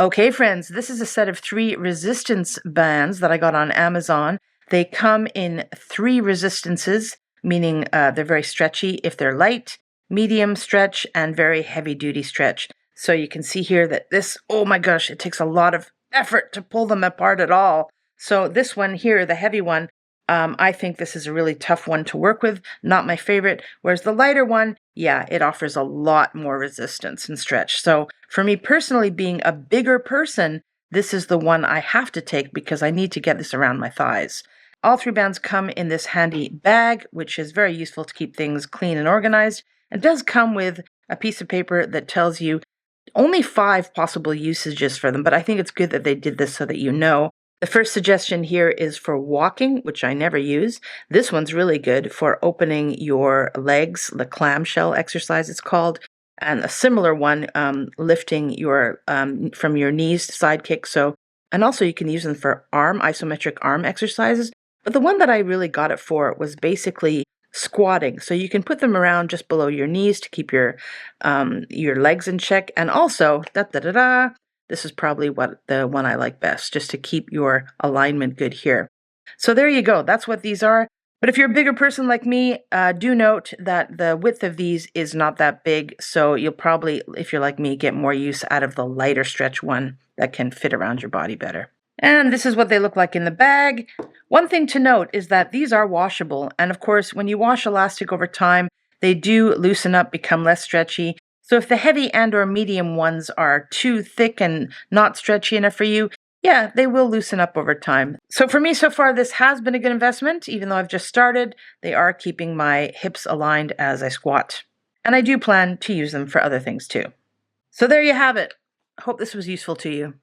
Okay, friends, this is a set of 3 resistance bands that I got on Amazon. They come in 3 resistances, meaning they're very stretchy if they're light, medium stretch, and very heavy-duty stretch. So you can see here that this, oh my gosh, it takes a lot of effort to pull them apart at all. So this one here, the heavy one, I think this is a really tough one to work with, not my favorite, whereas the lighter one, yeah, it offers a lot more resistance and stretch. So for me personally, being a bigger person, this is the one I have to take because I need to get this around my thighs. All 3 bands come in this handy bag, which is very useful to keep things clean and organized. It does come with a piece of paper that tells you only 5 possible usages for them, but I think it's good that they did this so that you know. The first suggestion here is for walking, which I never use. This one's really good for opening your legs, the clamshell exercise it's called, and a similar one, lifting your from your knees to side kick. And also you can use them for isometric arm exercises. But the one that I really got it for was basically squatting. So you can put them around just below your knees to keep your legs in check, and also this is probably the one I like best, just to keep your alignment good here. So there you go. That's what these are. But if you're a bigger person like me, do note that the width of these is not that big. So you'll probably, if you're like me, get more use out of the lighter stretch one that can fit around your body better. And this is what they look like in the bag. One thing to note is that these are washable. And of course, when you wash elastic over time, they do loosen up, become less stretchy. So if the heavy and or medium ones are too thick and not stretchy enough for you, yeah, they will loosen up over time. So for me so far, this has been a good investment. Even though I've just started, they are keeping my hips aligned as I squat. And I do plan to use them for other things too. So there you have it. Hope this was useful to you.